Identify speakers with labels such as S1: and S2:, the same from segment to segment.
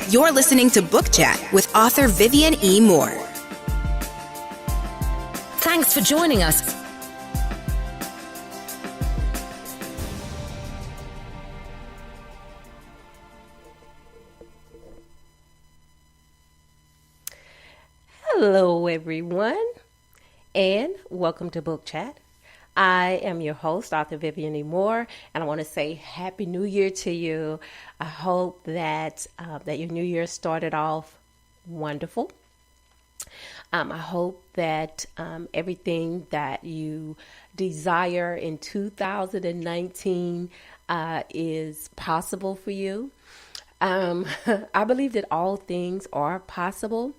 S1: You're listening to Book Chat with author Vivian E. Moore.
S2: Thanks for joining us.
S3: Hello, everyone, and welcome to Book Chat. I am your host, author Vivian E. Moore, and I want to say Happy New Year to you. I hope that your New Year started off wonderful. I hope that everything that you desire in 2019 is possible for you. I believe that all things are possible.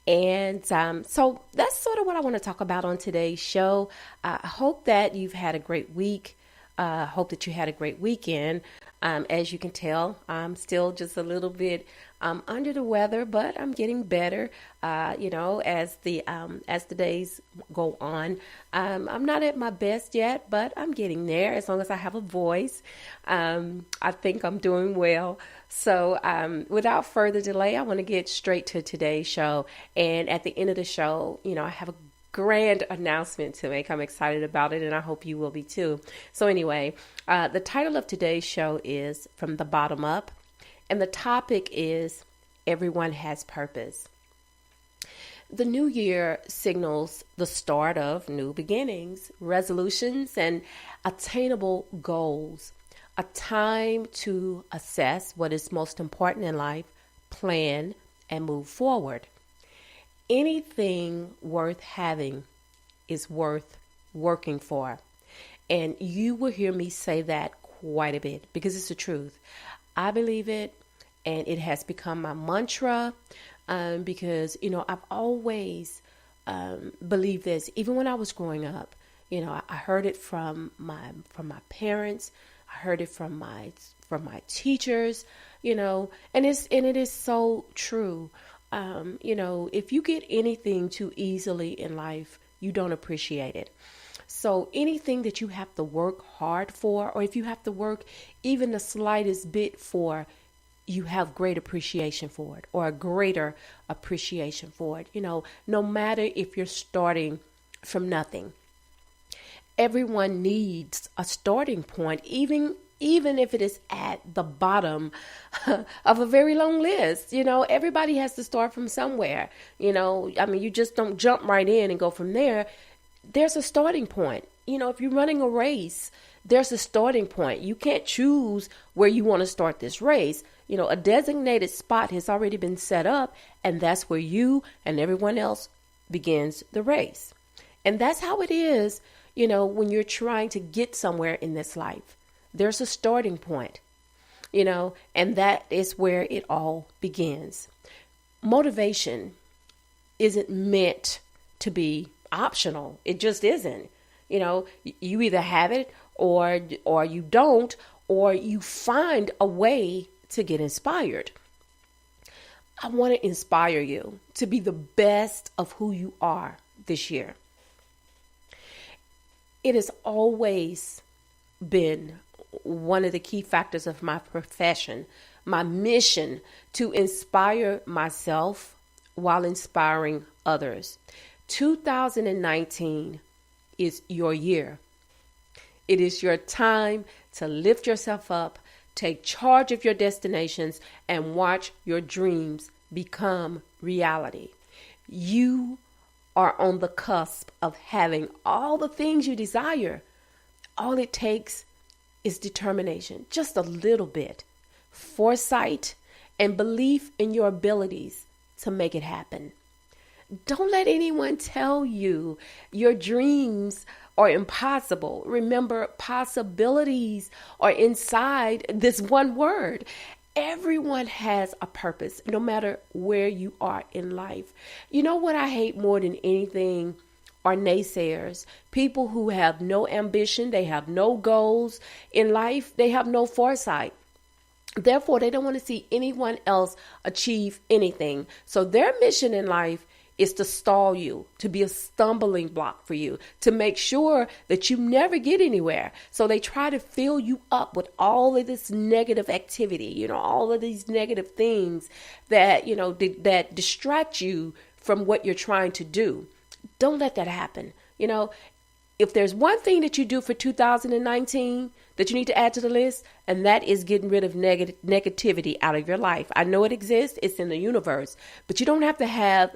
S3: And so that's sort of what I want to talk about on today's show. I hope that you've had a great week. I hope that you had a great weekend. As you can tell, I'm still just a little bit under the weather, but I'm getting better. As the days go on. I'm not at my best yet, but I'm getting there. As long as I have a voice, I think I'm doing well. So without further delay, I want to get straight to today's show. And at the end of the show, I have a grand announcement to make. I'm excited about it, and I hope you will be too. So anyway, the title of today's show is From the Bottom Up, and the topic is Everyone Has Purpose. The new year signals the start of new beginnings, resolutions, and attainable goals. A time to assess what is most important in life, plan, and move forward. Anything worth having is worth working for. And you will hear me say that quite a bit because it's the truth. I believe it, and it has become my mantra because, I've always believed this. Even when I was growing up, I heard it from my parents. I heard it from my teachers, and it is so true. If you get anything too easily in life, you don't appreciate it. So anything that you have to work hard for, or if you have to work even the slightest bit for, you have great appreciation for it, or a greater appreciation for it. No matter if you're starting from nothing. Everyone needs a starting point, even if it is at the bottom of a very long list. Everybody has to start from somewhere. You just don't jump right in and go from there. There's a starting point. If you're running a race, there's a starting point. You can't choose where you want to start this race. A designated spot has already been set up, and that's where you and everyone else begins the race. And that's how it is, when you're trying to get somewhere in this life. There's a starting point, and that is where it all begins. Motivation isn't meant to be optional. It just isn't. You either have it or you don't, or you find a way to get inspired. I want to inspire you to be the best of who you are this year. It has always been one of the key factors of my profession, my mission to inspire myself while inspiring others. 2019 is your year. It is your time to lift yourself up, take charge of your destinations, and watch your dreams become reality. You are on the cusp of having all the things you desire. All it takes is determination, just a little bit, foresight, and belief in your abilities to make it happen. Don't let anyone tell you your dreams are impossible. Remember, possibilities are inside this one word. Everyone has a purpose, no matter where you are in life. You know what I hate more than anything are naysayers. People who have no ambition, they have no goals in life, they have no foresight. Therefore, they don't want to see anyone else achieve anything. So their mission in life is to stall you, to be a stumbling block for you, to make sure that you never get anywhere. So they try to fill you up with all of this negative activity, all of these negative things that, that distract you from what you're trying to do. Don't let that happen. If there's one thing that you do for 2019 that you need to add to the list, and that is getting rid of negativity out of your life. I know it exists. It's in the universe, but you don't have to have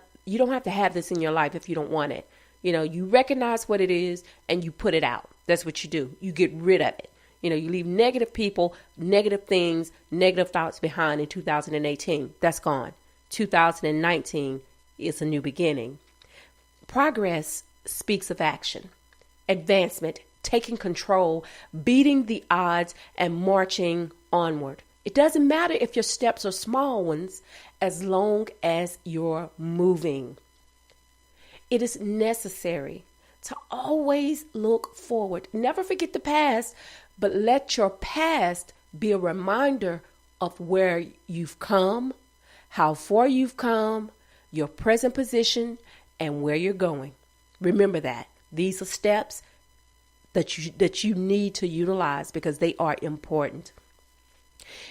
S3: this in your life if you don't want it. You recognize what it is and you put it out. That's what you do. You get rid of it. You leave negative people, negative things, negative thoughts behind in 2018. That's gone. 2019 is a new beginning. Progress speaks of action, advancement, taking control, beating the odds, and marching onward. It doesn't matter if your steps are small ones, as long as you're moving. It is necessary to always look forward. Never forget the past, but let your past be a reminder of where you've come, how far you've come, your present position, and where you're going. Remember that. These are steps that you need to utilize because they are important.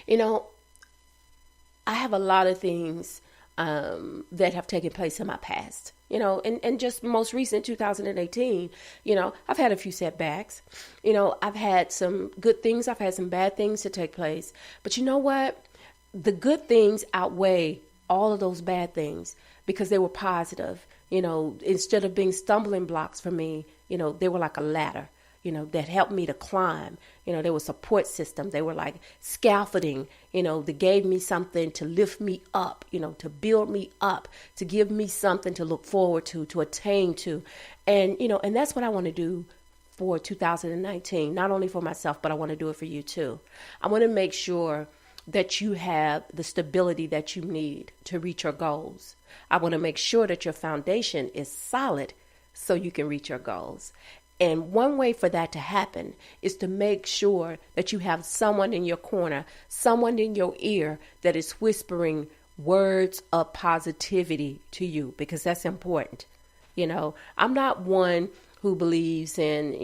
S3: I have a lot of things that have taken place in my past, and just most recent 2018, I've had a few setbacks. I've had some good things. I've had some bad things to take place. But you know what? The good things outweigh all of those bad things because they were positive. Instead of being stumbling blocks for me, they were like a ladder. That helped me to climb. They were support system. They were like scaffolding, that gave me something to lift me up, to build me up, to give me something to look forward to attain to. And, and that's what I want to do for 2019, not only for myself, but I want to do it for you too. I want to make sure that you have the stability that you need to reach your goals. I want to make sure that your foundation is solid so you can reach your goals. And one way for that to happen is to make sure that you have someone in your corner, someone in your ear that is whispering words of positivity to you, because that's important. I'm not one who believes in,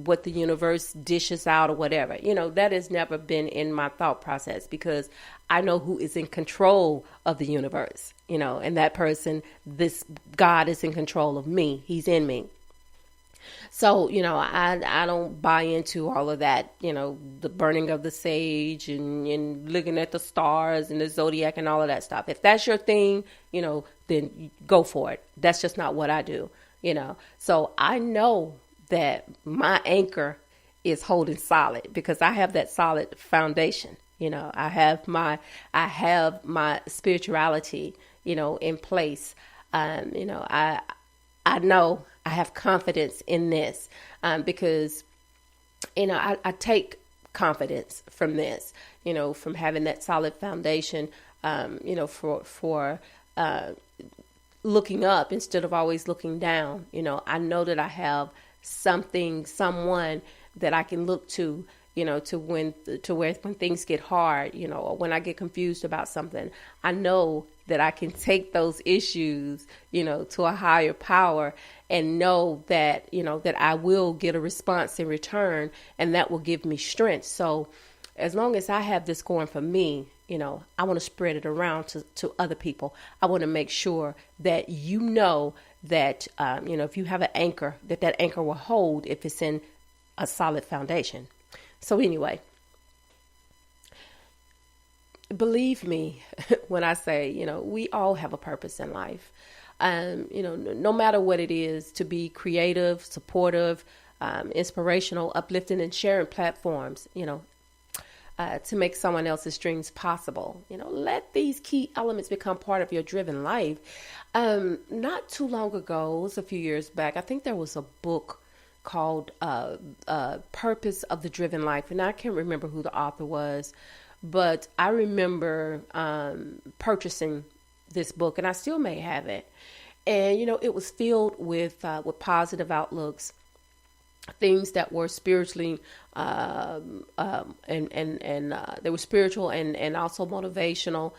S3: what the universe dishes out or whatever. That has never been in my thought process because I know who is in control of the universe, and that person, this God is in control of me. He's in me. So, I don't buy into all of that, the burning of the sage and looking at the stars and the zodiac and all of that stuff. If that's your thing, then go for it. That's just not what I do, So I know that my anchor is holding solid because I have that solid foundation. I have my spirituality, in place. I know I have confidence in this because, I take confidence from this, from having that solid foundation, for looking up instead of always looking down. I know that I have someone that I can look to, to when things get hard, or when I get confused about something. I know that I can take those issues, to a higher power and know that, that I will get a response in return, and that will give me strength. So as long as I have this going for me, I want to spread it around to other people. I want to make sure that that, if you have an anchor, that anchor will hold if it's in a solid foundation. So anyway, believe me when I say, we all have a purpose in life. No matter what it is, to be creative, supportive, inspirational, uplifting, and sharing platforms, to make someone else's dreams possible. Let these key elements become part of your driven life. Not too long ago, it was a few years back, I think there was a book called Purpose of the Driven Life. And I can't remember who the author was, but I remember purchasing this book, and I still may have it. And, it was filled with positive outlooks, things that were spiritually, and they were spiritual and also motivational,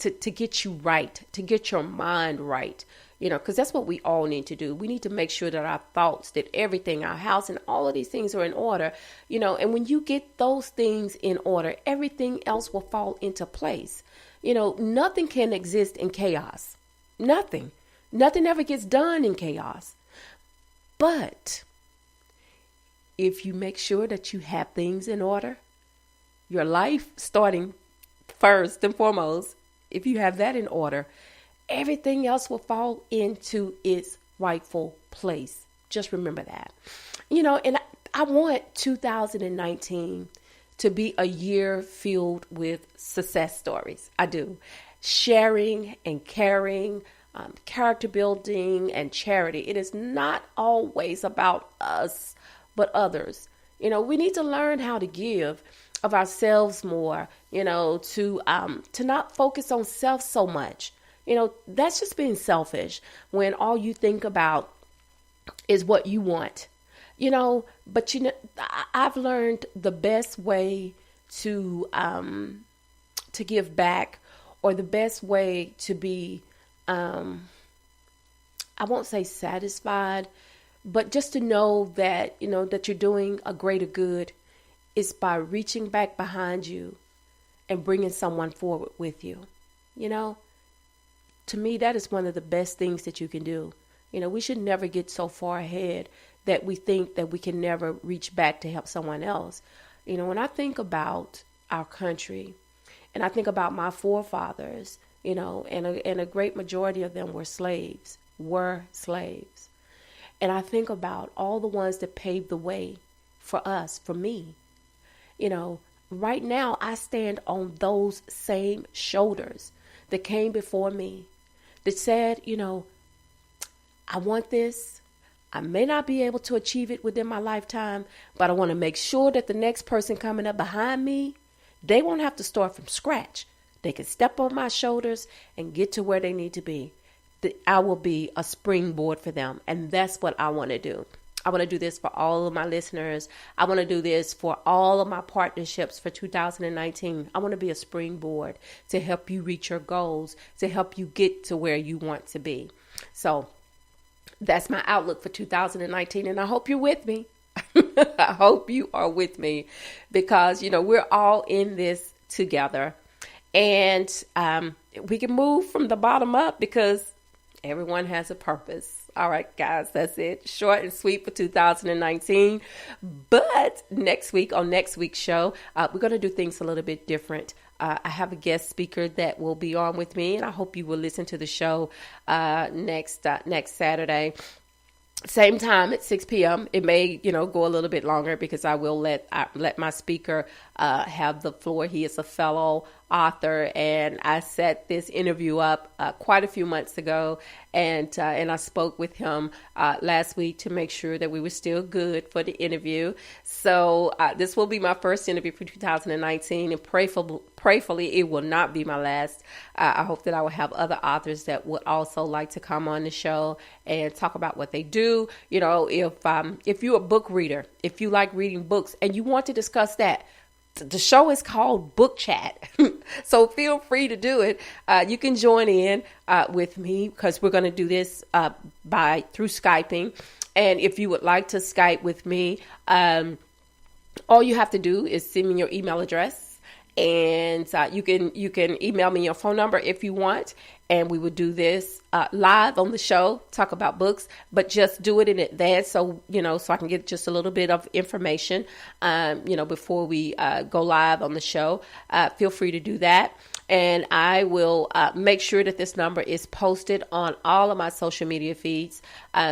S3: to get you right, to get your mind right. Because that's what we all need to do. We need to make sure that our thoughts, that everything, our house and all of these things are in order, and when you get those things in order, everything else will fall into place. Nothing can exist in chaos. Nothing ever gets done in chaos. But if you make sure that you have things in order, your life starting first and foremost, if you have that in order, everything else will fall into its rightful place. Just remember that. And I want 2019 to be a year filled with success stories. I do. Sharing and caring, character building and charity. It is not always about us, but others. We need to learn how to give of ourselves more, to not focus on self so much. That's just being selfish when all you think about is what you want, but I've learned the best way to give back, or the best way to be, I won't say satisfied, but just to know that, that you're doing a greater good is by reaching back behind you and bringing someone forward with you. To me, that is one of the best things that you can do. We should never get so far ahead that we think that we can never reach back to help someone else. When I think about our country and I think about my forefathers, and a great majority of them were slaves. And I think about all the ones that paved the way for us, for me. Right now I stand on those same shoulders that came before me, that said, I want this. I may not be able to achieve it within my lifetime, but I want to make sure that the next person coming up behind me, they won't have to start from scratch. They can step on my shoulders and get to where they need to be. That I will be a springboard for them. And that's what I want to do. I want to do this for all of my listeners. I want to do this for all of my partnerships for 2019. I want to be a springboard to help you reach your goals, to help you get to where you want to be. So that's my outlook for 2019. And I hope you're with me. I hope you are with me because, we're all in this together. And we can move from the bottom up because everyone has a purpose. All right, guys, that's it. Short and sweet for 2019. But next week, on next week's show, we're going to do things a little bit different. I have a guest speaker that will be on with me, and I hope you will listen to the show next Saturday. Same time at 6 p.m. It may, go a little bit longer because I will let my speaker have the floor. He is a fellow author, and I set this interview up quite a few months ago, and I spoke with him last week to make sure that we were still good for the interview. So this will be my first interview for 2019, and prayerfully it will not be my last. I hope that I will have other authors that would also like to come on the show and talk about what they do. If you're a book reader, if you like reading books and you want to discuss that, the show is called Book Chat. So feel free to do it. You can join in with me because we're going to do this through Skyping. And if you would like to Skype with me, all you have to do is send me your email address. And you can email me your phone number if you want. And we would do this live on the show, talk about books, but just do it in advance. So, so I can get just a little bit of information, before we go live on the show. Feel free to do that. And I will make sure that this number is posted on all of my social media feeds.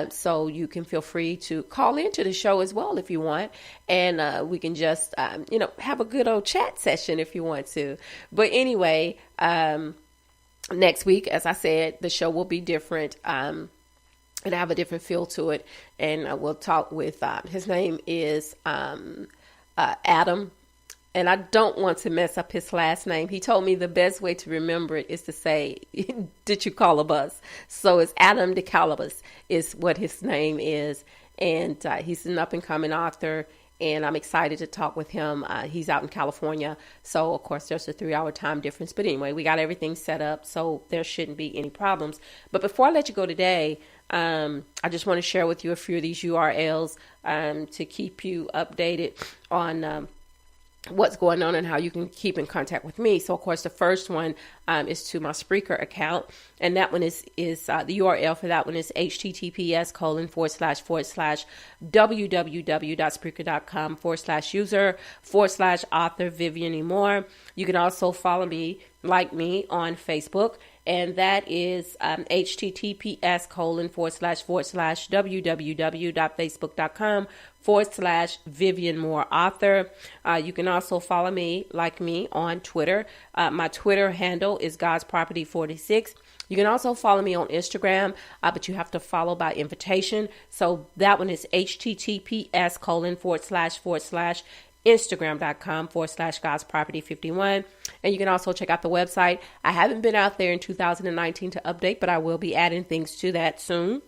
S3: So you can feel free to call into the show as well if you want. And we can just, have a good old chat session if you want to. But anyway, next week, as I said, the show will be different. And have a different feel to it. And we'll talk with, his name is Adam. And I don't want to mess up his last name. He told me the best way to remember it is to say, did you call a bus? So it's Adam DeCalabas is what his name is. And he's an up and coming author. and I'm excited to talk with him. He's out in California, so of course there's a 3-hour time difference. But anyway, we got everything set up, so there shouldn't be any problems. But before I let you go today, I just want to share with you a few of these URLs to keep you updated on what's going on and how you can keep in contact with me. So, of course, the first one is to my Spreaker account, and that one is the URL for that one is https://www.spreaker.com/user/author Vivian E. Moore. You can also follow me, like me, on Facebook, and that is https://www.facebook.com/Vivian Moore Author. You can also follow me, like me, on Twitter. My Twitter handle is God's Property 46. You can also follow me on Instagram, but you have to follow by invitation. So that one is https://Instagram.com/God's Property 51. And you can also check out the website. I haven't been out there in 2019 to update, but I will be adding things to that soon.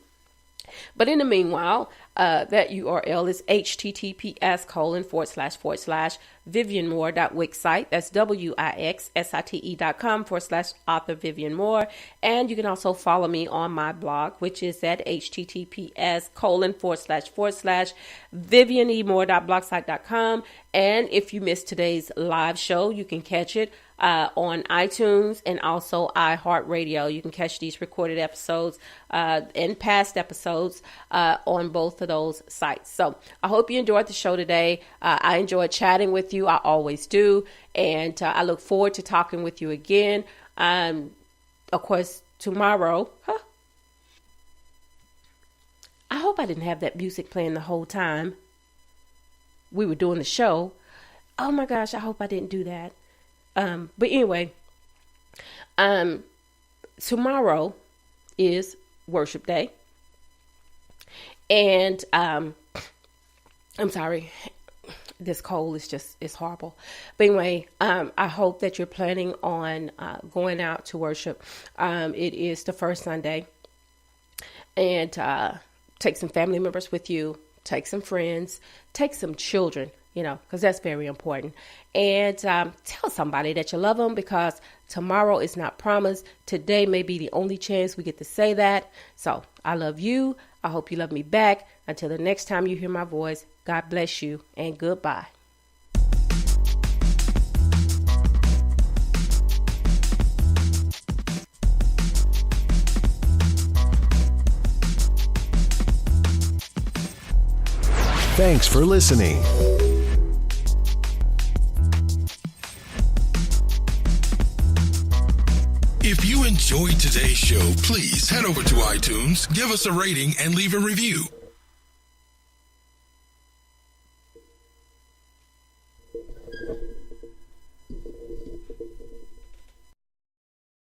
S3: But in the meanwhile, that URL is https://vivianmoore.wixsite. That's wixsite.com/author Vivian Moore. And you can also follow me on my blog, which is at https://vivianemore.blogspot.com. And if you missed today's live show, you can catch it on iTunes and also iHeartRadio. You can catch these recorded episodes and past episodes on both of those sites. So I hope you enjoyed the show today. I enjoyed chatting with you. I always do. And I look forward to talking with you again. Of course, tomorrow. I hope I didn't have that music playing the whole time we were doing the show. Oh my gosh, I hope I didn't do that. But anyway, tomorrow is worship day. And I'm sorry, this cold is it's horrible. But anyway, I hope that you're planning on going out to worship. It is the first Sunday. And take some family members with you. Take some friends. Take some children. Because that's very important. And tell somebody that you love them, because tomorrow is not promised. Today may be the only chance we get to say that. So I love you. I hope you love me back. Until the next time you hear my voice, God bless you and goodbye.
S4: Thanks for listening. If you enjoyed today's show, please head over to iTunes, give us a rating, and leave a review.